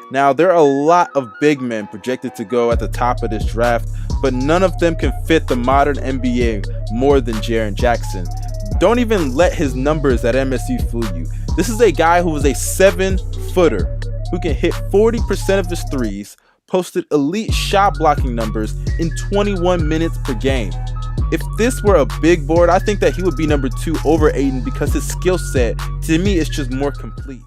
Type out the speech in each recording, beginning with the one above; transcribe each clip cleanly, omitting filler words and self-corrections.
Now, there are a lot of big men projected to go at the top of this draft, but none of them can fit the modern NBA more than Jaren Jackson. Don't even let his numbers at MSU fool you. This is a guy who was a 7-footer who can hit 40% of his threes, posted elite shot blocking numbers in 21 minutes per game. If this were a big board, I think that he would be number 2 over Ayton because his skill set, to me, is just more complete.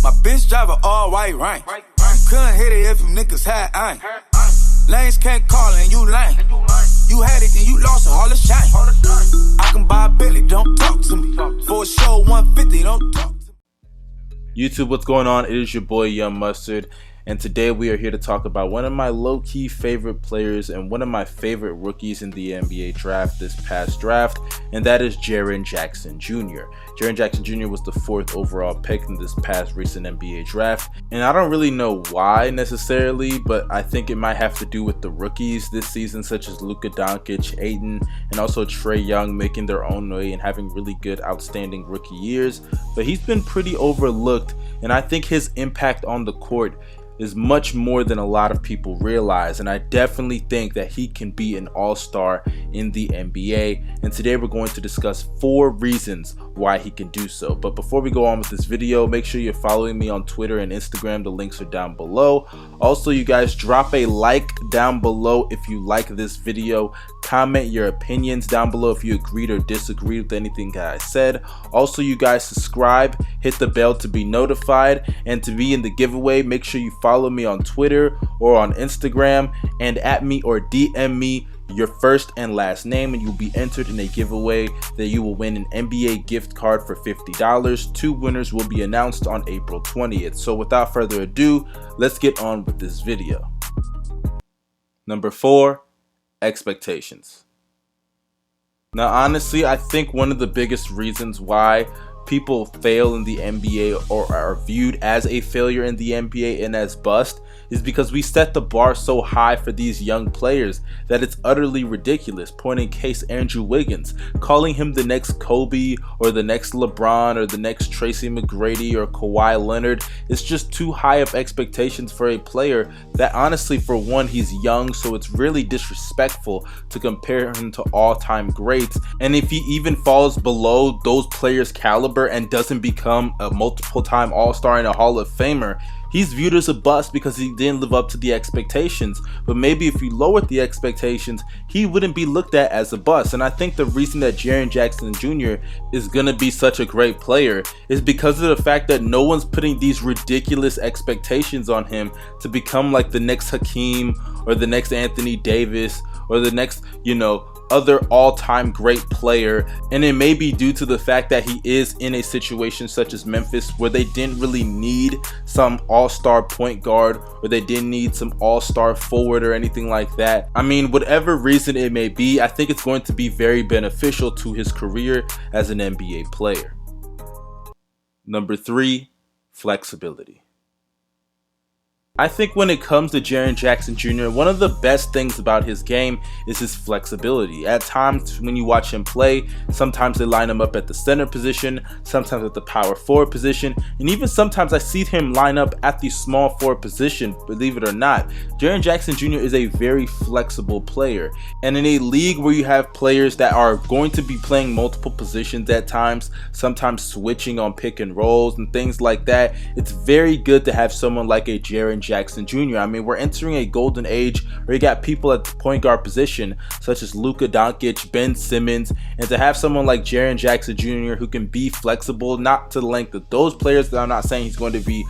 My bitch drive a all white rank. Couldn't hit it if them niggas had aim. Lanes can't call and you lame. You had it and you lost it, all the shame. I can buy a Billy, don't talk to me. For a show 150, don't talk to me. YouTube, what's going on? It is your boy Young Mustard, and today we are here to talk about one of my low-key favorite players and one of my favorite rookies in the NBA draft this past draft, and that is Jaren Jackson Jr. Jaren Jackson Jr. was the 4th overall pick in this past recent NBA draft, and I don't really know why necessarily, but I think it might have to do with the rookies this season, such as Luka Doncic, Ayton, and also Trae Young making their own way and having really good, outstanding rookie years. But he's been pretty overlooked, and I think his impact on the court is much more than a lot of people realize, and I definitely think that he can be an all-star in the NBA. And today we're going to discuss 4 reasons why he can do so. But before we go on with this video, make sure you're following me on Twitter and Instagram. The links are down below. Also, you guys, drop a like down below if you like this video. Comment your opinions down below if you agreed or disagreed with anything that I said. Also, you guys, subscribe, hit the bell to be notified, and to be in the giveaway, make sure you follow me on Twitter or on Instagram and at me or DM me your first and last name, and you'll be entered in a giveaway that you will win an NBA gift card for $50. 2 winners will be announced on April 20th. So without further ado, let's get on with this video. Number 4, expectations. Now, honestly, I think one of the biggest reasons why people fail in the NBA or are viewed as a failure in the NBA and as bust is because we set the bar so high for these young players that it's utterly ridiculous. Point in case, Andrew Wiggins, calling him the next Kobe or the next LeBron or the next Tracy McGrady or Kawhi Leonard is just too high of expectations for a player that, honestly, for one, he's young, so it's really disrespectful to compare him to all-time greats. And if he even falls below those players' caliber and doesn't become a multiple-time All-Star and a Hall of Famer, he's viewed as a bust because he didn't live up to the expectations. But maybe if you lowered the expectations, he wouldn't be looked at as a bust. And I think the reason that Jaren Jackson Jr. is going to be such a great player is because of the fact that no one's putting these ridiculous expectations on him to become like the next Hakeem or the next Anthony Davis or the next, other all-time great player. And it may be due to the fact that he is in a situation such as Memphis where they didn't really need some all-star point guard or they didn't need some all-star forward or anything like that. I mean, whatever reason it may be, I think it's going to be very beneficial to his career as an NBA player. Number 3, flexibility. I think when it comes to Jaren Jackson Jr., one of the best things about his game is his flexibility. At times when you watch him play, sometimes they line him up at the center position, sometimes at the power forward position, and even sometimes I see him line up at the small forward position, believe it or not. Jaren Jackson Jr. is a very flexible player. And in a league where you have players that are going to be playing multiple positions at times, sometimes switching on pick and rolls and things like that, it's very good to have someone like a Jaren Jackson Jr. I mean, we're entering a golden age where you got people at the point guard position such as Luka Doncic, Ben Simmons, and to have someone like Jaren Jackson Jr. who can be flexible, not to the length of those players, that I'm not saying he's going to be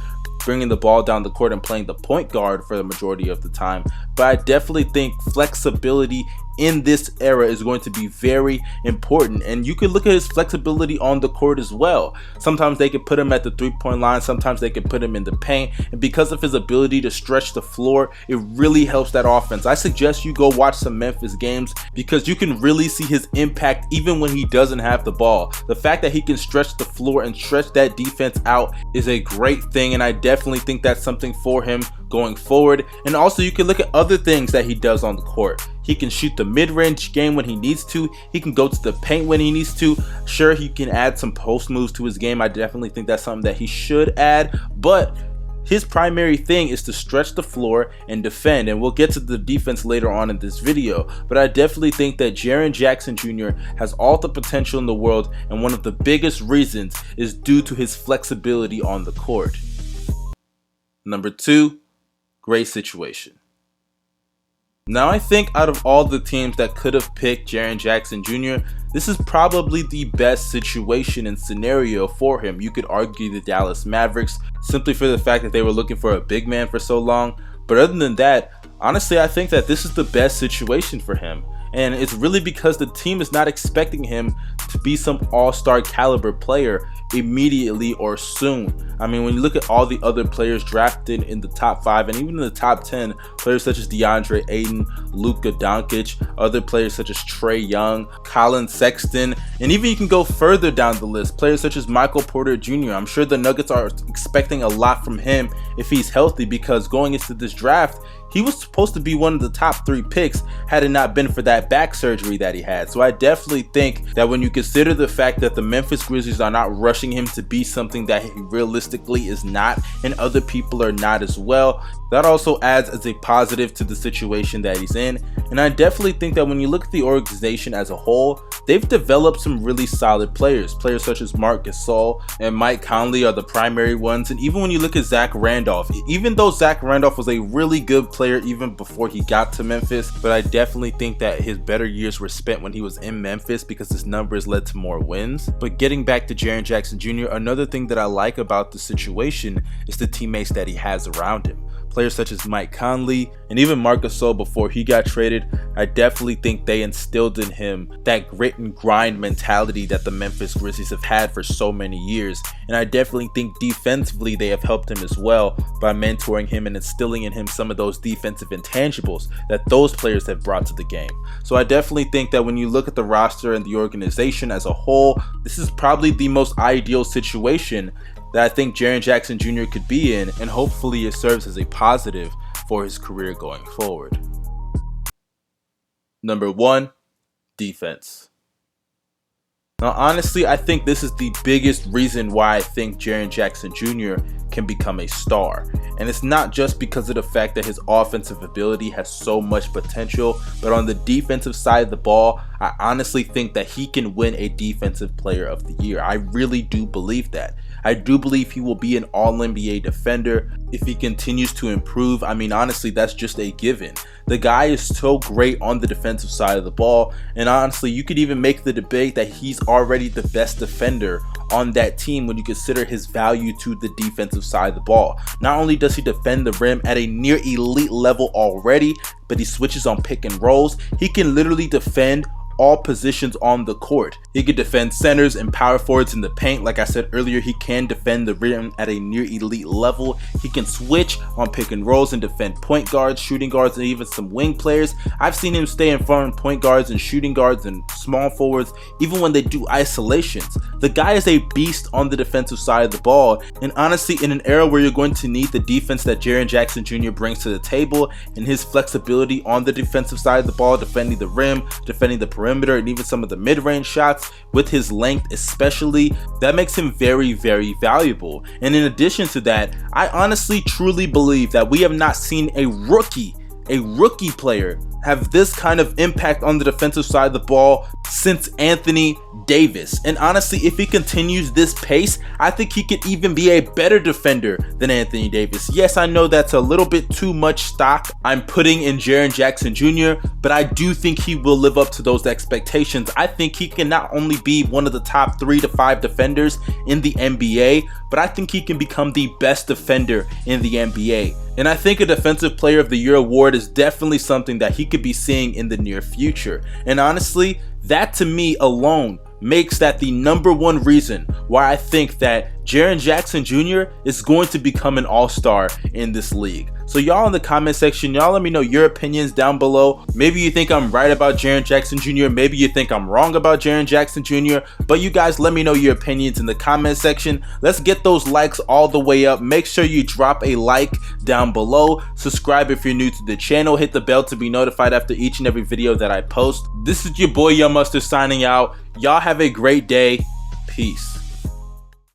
bringing the ball down the court and playing the point guard for the majority of the time, but I definitely think flexibility in this era is going to be very important. And you can look at his flexibility on the court as well. Sometimes they could put him at the three-point line, sometimes they could put him in the paint, and because of his ability to stretch the floor, it really helps that offense. I suggest you go watch some Memphis games because you can really see his impact even when he doesn't have the ball. The fact that he can stretch the floor and stretch that defense out is a great thing, and I definitely think that's something for him going forward. And also you can look at other things that he does on the court. He can shoot the mid-range game when he needs to. He can go to the paint when he needs to. Sure, he can add some post moves to his game. I definitely think that's something that he should add, but his primary thing is to stretch the floor and defend, and we'll get to the defense later on in this video. But I definitely think that Jaren Jackson Jr. has all the potential in the world, and one of the biggest reasons is due to his flexibility on the court. Number 2, great situation. Now I think out of all the teams that could have picked Jaren Jackson Jr., this is probably the best situation and scenario for him. You could argue the Dallas Mavericks simply for the fact that they were looking for a big man for so long. But other than that, honestly, I think that this is the best situation for him. And it's really because the team is not expecting him to be some all-star caliber player immediately or soon. I mean, when you look at all the other players drafted in the top 5 and even in the top 10, players such as DeAndre Ayton, Luka Doncic, other players such as Trae Young, Colin Sexton, and even you can go further down the list, players such as Michael Porter Jr. I'm sure the Nuggets are expecting a lot from him if he's healthy, because going into this draft, he was supposed to be one of the top 3 picks had it not been for that back surgery that he had. So I definitely think that when you consider the fact that the Memphis Grizzlies are not rushing him to be something that he realistically is not, and other people are not as well, that also adds as a positive to the situation that he's in. And I definitely think that when you look at the organization as a whole, they've developed some really solid players. Players such as Marc Gasol and Mike Conley are the primary ones. And even when you look at Zach Randolph, even though Zach Randolph was a really good player even before he got to Memphis, but I definitely think that his better years were spent when he was in Memphis because his numbers led to more wins. But getting back to Jaren Jackson Jr., another thing that I like about the situation is the teammates that he has around him. Players such as Mike Conley and even Marc Gasol before he got traded, I definitely think they instilled in him that grit and grind mentality that the Memphis Grizzlies have had for so many years. And I definitely think defensively they have helped him as well by mentoring him and instilling in him some of those defensive intangibles that those players have brought to the game. So I definitely think that when you look at the roster and the organization as a whole, this is probably the most ideal situation that I think Jaren Jackson Jr. could be in, and hopefully it serves as a positive for his career going forward. Number 1, defense. Now honestly, I think this is the biggest reason why I think Jaren Jackson Jr. can become a star. And it's not just because of the fact that his offensive ability has so much potential, but on the defensive side of the ball, I honestly think that he can win a Defensive Player of the Year. I really do believe that. I do believe he will be an All-NBA defender if he continues to improve. I mean, honestly, that's just a given. The guy is so great on the defensive side of the ball, and honestly, you could even make the debate that he's already the best defender on that team when you consider his value to the defensive side of the ball. Not only does he defend the rim at a near elite level already, but he switches on pick and rolls. He can literally defend all positions on the court. He can defend centers and power forwards in the paint. Like I said earlier, he can defend the rim at a near elite level. He can switch on pick and rolls and defend point guards, shooting guards, and even some wing players. I've seen him stay in front of point guards and shooting guards and small forwards even when they do isolations. The guy is a beast on the defensive side of the ball, and honestly, in an era where you're going to need the defense that Jaren Jackson Jr. brings to the table and his flexibility on the defensive side of the ball, defending the rim, defending the perimeter, and even some of the mid-range shots with his length especially, that makes him very, very valuable. And in addition to that, I honestly truly believe that we have not seen a rookie player have this kind of impact on the defensive side of the ball since Anthony Davis. And honestly, if he continues this pace, I think he could even be a better defender than Anthony Davis. Yes, I know that's a little bit too much stock I'm putting in Jaren Jackson Jr., but I do think he will live up to those expectations. I think he can not only be one of the top 3 to 5 defenders in the NBA, but I think he can become the best defender in the NBA. And I think a Defensive Player of the Year award is definitely something that he could be seeing in the near future. And honestly, that to me alone makes that the #1 reason why I think that Jaren Jackson Jr. is going to become an all-star in this league. So y'all in the comment section, y'all let me know your opinions down below. Maybe you think I'm right about Jaren Jackson Jr. Maybe you think I'm wrong about Jaren Jackson Jr. But you guys let me know your opinions in the comment section. Let's get those likes all the way up. Make sure you drop a like down below. Subscribe if you're new to the channel. Hit the bell to be notified after each and every video that I post. This is your boy Young Mustard signing out. Y'all have a great day. Peace.